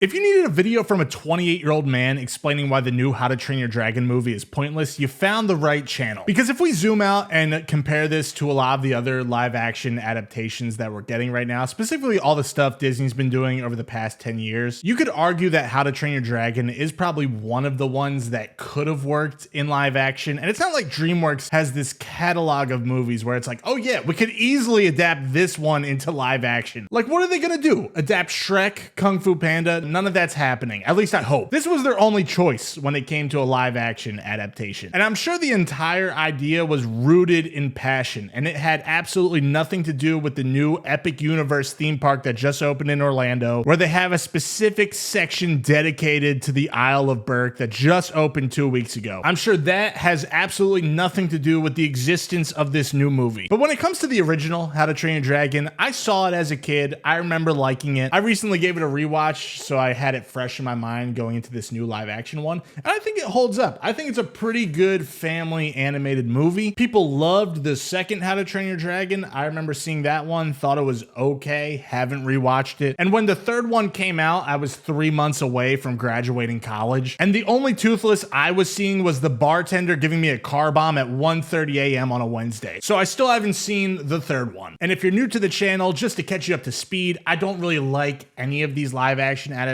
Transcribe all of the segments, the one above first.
If you needed a video from a 28-year-old man explaining why the new How to Train Your Dragon movie is pointless, you found the right channel. Because if we zoom out and compare this to a lot of the other live-action adaptations that we're getting right now, specifically all the stuff Disney's been doing over the past 10 years, you could argue that How to Train Your Dragon is probably one of the ones that could have worked in live action. And it's not like DreamWorks has this catalog of movies where it's like, oh yeah, we could easily adapt this one into live action. Like, what are they gonna do? Adapt Shrek, Kung Fu Panda? None of that's happening. At least I hope. This was their only choice when it came to a live action adaptation. And I'm sure the entire idea was rooted in passion, and it had absolutely nothing to do with the new Epic Universe theme park that just opened in Orlando, where they have a specific section dedicated to the Isle of Berk that just opened 2 weeks ago. I'm sure that has absolutely nothing to do with the existence of this new movie. But when it comes to the original How to Train Your Dragon, I saw it as a kid. I remember liking it. I recently gave it a rewatch, so I had it fresh in my mind going into this new live action one, and I think it holds up. I think it's a pretty good family animated movie. People loved the second How to Train Your Dragon. I remember seeing that one, thought it was okay, haven't rewatched it. And when the third one came out, I was 3 months away from graduating college, and the only Toothless I was seeing was the bartender giving me a car bomb at 1:30 a.m. on a Wednesday. So I still haven't seen the third one. And if you're new to the channel, just to catch you up to speed, I don't really like any of these live action adaptations.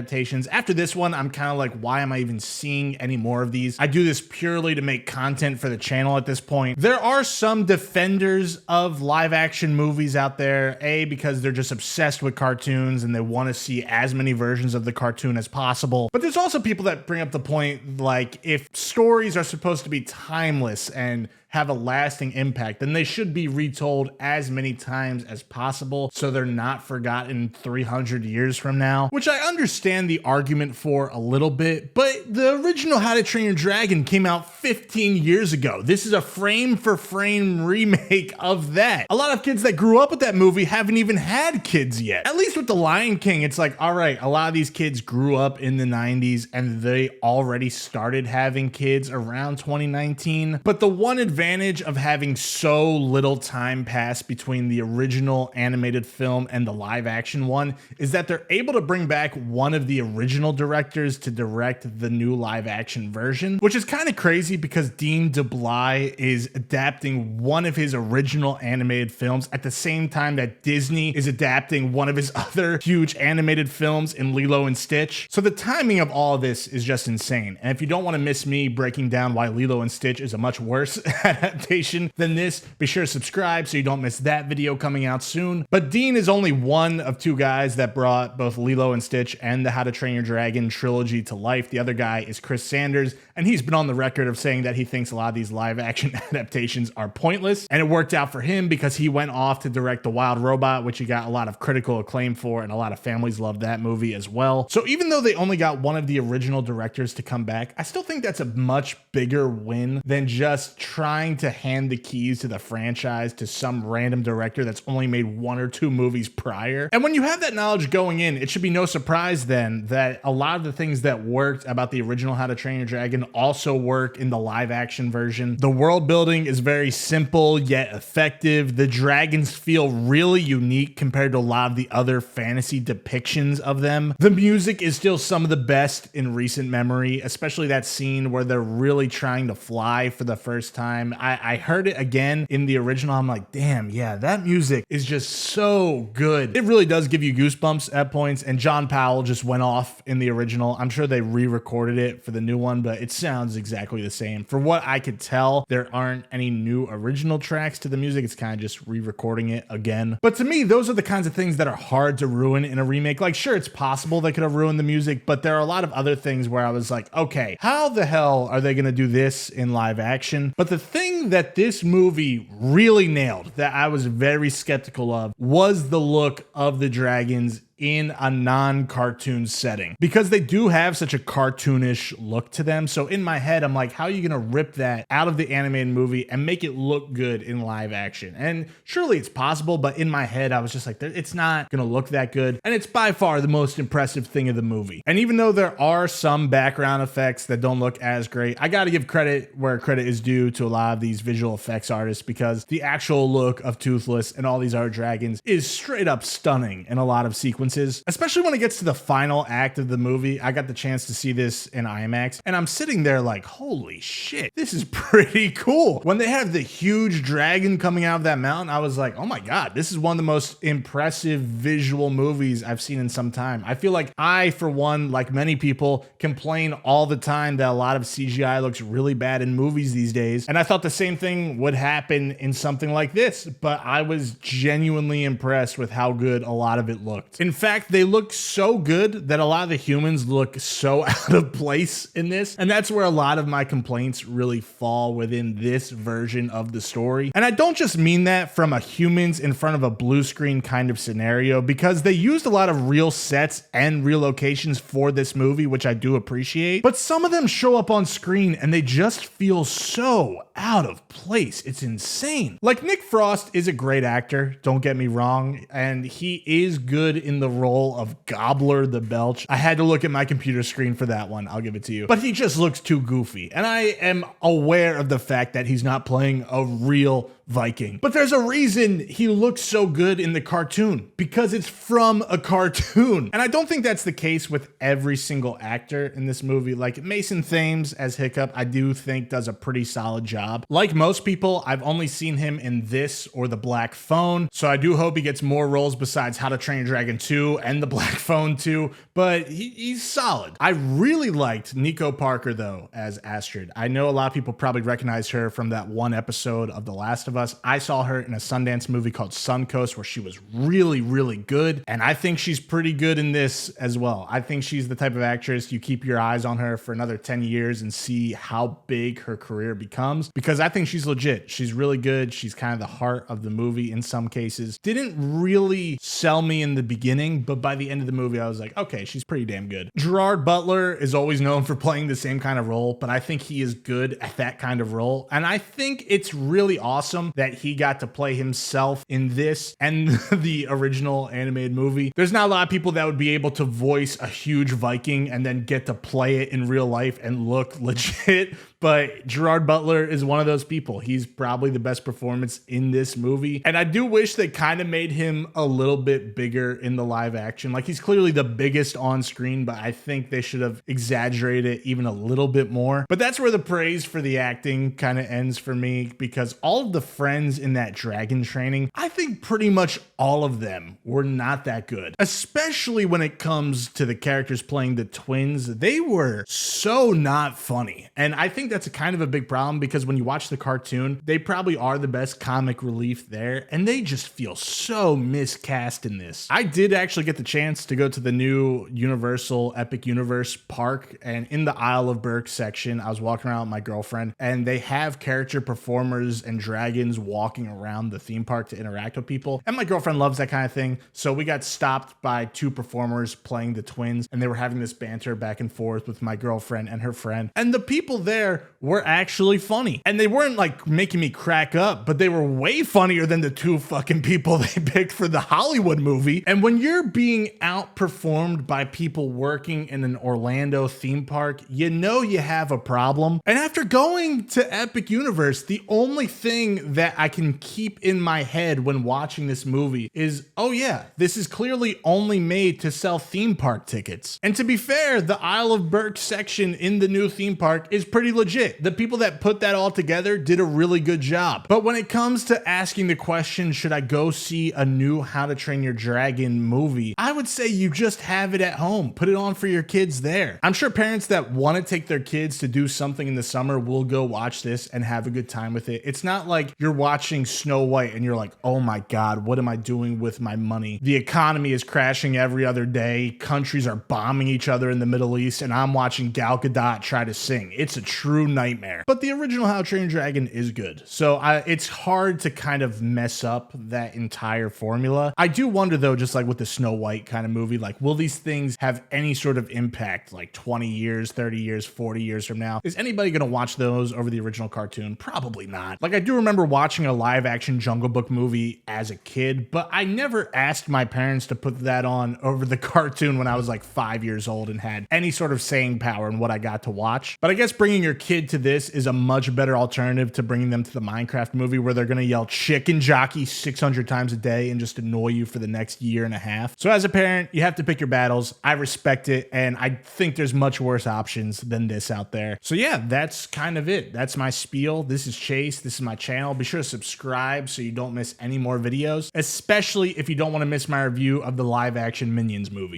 After this one, I'm kind of like, why am I even seeing any more of these? I do this purely to make content for the channel at this point. There are some defenders of live action movies out there, because they're just obsessed with cartoons and they want to see as many versions of the cartoon as possible. But there's also people that bring up the point, like, if stories are supposed to be timeless and have a lasting impact, then they should be retold as many times as possible so they're not forgotten 300 years from now, which I understand the argument for a little bit, but the original How to Train Your Dragon came out 15 years ago. This is a frame for frame remake of that. A lot of kids that grew up with that movie haven't even had kids yet. At least with The Lion King, it's like, all right, a lot of these kids grew up in the 90s and they already started having kids around 2019, but the one advantage of having so little time pass between the original animated film and the live action one is that they're able to bring back one of the original directors to direct the new live action version, which is kind of crazy because Dean DeBlois is adapting one of his original animated films at the same time that Disney is adapting one of his other huge animated films in Lilo and Stitch. So the timing of all of this is just insane. And if you don't want to miss me breaking down why Lilo and Stitch is a much worse adaptation than this, be sure to subscribe so you don't miss that video coming out soon. But Dean is only one of two guys that brought both Lilo and Stitch and the How to Train Your Dragon trilogy to life. The other guy is Chris Sanders, and he's been on the record of saying that he thinks a lot of these live action adaptations are pointless, and it worked out for him because he went off to direct The Wild Robot, which he got a lot of critical acclaim for, and a lot of families loved that movie as well. So even though they only got one of the original directors to come back, I still think that's a much bigger win than just trying to hand the keys to the franchise to some random director that's only made one or two movies prior. And when you have that knowledge going in, it should be no surprise then that a lot of the things that worked about the original How to Train Your Dragon also work in the live action version. The world building is very simple yet effective. The dragons feel really unique compared to a lot of the other fantasy depictions of them. The music is still some of the best in recent memory, especially that scene where they're really trying to fly for the first time. I heard it again in the original. I'm like, damn, yeah, that music is just so good. It really does give you goosebumps at points, and John Powell just went off in the original. I'm sure they re-recorded it for the new one, but it sounds exactly the same. For what I could tell, there aren't any new original tracks to the music. It's kind of just re-recording it again. But to me, those are the kinds of things that are hard to ruin in a remake. Like, sure, it's possible they could have ruined the music, but there are a lot of other things where I was like, okay, how the hell are they going to do this in live action? But the thing that this movie really nailed that I was very skeptical of was the look of the dragons in a non-cartoon setting, because they do have such a cartoonish look to them. So in my head, I'm like, how are you gonna rip that out of the animated movie and make it look good in live action? And surely it's possible, but in my head, I was just like, it's not gonna look that good. And it's by far the most impressive thing of the movie. And even though there are some background effects that don't look as great, I gotta give credit where credit is due to a lot of these visual effects artists, because the actual look of Toothless and all these other dragons is straight up stunning in a lot of sequences sequences, especially when it gets to the final act of the movie. I got the chance to see this in IMAX, and I'm sitting there like, holy shit, this is pretty cool. When they have the huge dragon coming out of that mountain, I was like, oh my God, this is one of the most impressive visual movies I've seen in some time. I feel like I, for one, like many people, complain all the time that a lot of CGI looks really bad in movies these days. And I thought the same thing would happen in something like this, but I was genuinely impressed with how good a lot of it looked. In fact, they look so good that a lot of the humans look so out of place in this. And that's where a lot of my complaints really fall within this version of the story. And I don't just mean that from a humans in front of a blue screen kind of scenario, because they used a lot of real sets and real locations for this movie, which I do appreciate. But some of them show up on screen and they just feel so out of place. It's insane. Like, Nick Frost is a great actor, don't get me wrong, and he is good in the role of Gobbler the Belch. I had to look at my computer screen for that one, I'll give it to you. But he just looks too goofy, and I am aware of the fact that he's not playing a real Viking. But there's a reason he looks so good in the cartoon, because it's from a cartoon. And I don't think that's the case with every single actor in this movie. Like, Mason Thames as Hiccup, I do think does a pretty solid job. Like most people, I've only seen him in this or The Black Phone, so I do hope he gets more roles besides How to Train Your Dragon 2 and The Black Phone 2, but he's solid. I really liked Nico Parker, though, as Astrid. I know a lot of people probably recognize her from that one episode of The Last of Us. I saw her in a Sundance movie called Suncoast, where she was really, really good, and I think she's pretty good in this as well. I think she's the type of actress you keep your eyes on her for another 10 years and see how big her career becomes, because I think she's legit. She's really good. She's kind of the heart of the movie in some cases. Didn't really sell me in the beginning, but by the end of the movie, I was like, okay, she's pretty damn good. Gerard Butler is always known for playing the same kind of role, but I think he is good at that kind of role, and I think it's really awesome that he got to play himself in this and the original animated movie. There's not a lot of people that would be able to voice a huge Viking and then get to play it in real life and look legit, but Gerard Butler is one of those people. He's probably the best performance in this movie, and I do wish they kind of made him a little bit bigger in the live action. Like, he's clearly the biggest on screen, but I think they should have exaggerated it even a little bit more. But that's where the praise for the acting kind of ends for me, because all of the friends in that dragon training, I think pretty much all of them were not that good, especially when it comes to the characters playing the twins. They were so not funny, and I think that's a kind of a big problem, because when you watch the cartoon, they probably are the best comic relief there, and they just feel so miscast in this. I did actually get the chance to go to the new Universal Epic Universe park, and in the Isle of Berk section, I was walking around with my girlfriend, and they have character performers and dragons walking around the theme park to interact with people, and my girlfriend loves that kind of thing, so we got stopped by two performers playing the twins, and they were having this banter back and forth with my girlfriend and her friend, and the people there were actually funny, and they weren't like making me crack up, but they were way funnier than the two fucking people they picked for the Hollywood movie. And when you're being outperformed by people working in an Orlando theme park, you know you have a problem. And after going to Epic Universe, the only thing that I can keep in my head when watching this movie is, oh yeah, this is clearly only made to sell theme park tickets. And to be fair, the Isle of Berk section in the new theme park is pretty legit. The people that put that all together did a really good job. But when it comes to asking the question, should I go see a new How to Train Your Dragon movie, I would say you just have it at home. Put it on for your kids there. I'm sure parents that want to take their kids to do something in the summer will go watch this and have a good time with it. It's not like you're watching Snow White and you're like, oh my God, what am I doing with my money? The economy is crashing every other day. Countries are bombing each other in the Middle East, and I'm watching Gal Gadot try to sing. It's a true nightmare. But the original How to Train Your Dragon is good. So it's hard to kind of mess up that entire formula. I do wonder though, just like with the Snow White kind of movie, like, will these things have any sort of impact like 20 years, 30 years, 40 years from now? Is anybody going to watch those over the original cartoon? Probably not. Like, I do remember watching a live action Jungle Book movie as a kid, but I never asked my parents to put that on over the cartoon when I was like 5 years old and had any sort of saying power in what I got to watch. But I guess bringing your kid to this is a much better alternative to bringing them to the Minecraft movie where they're going to yell chicken jockey 600 times a day and just annoy you for the next year and a half. So as a parent, you have to pick your battles. I respect it, and I think there's much worse options than this out there. So yeah, that's kind of it. That's my spiel. This is Chase. This is my channel. Be sure to subscribe so you don't miss any more videos, especially if you don't want to miss my review of the live action Minions movie.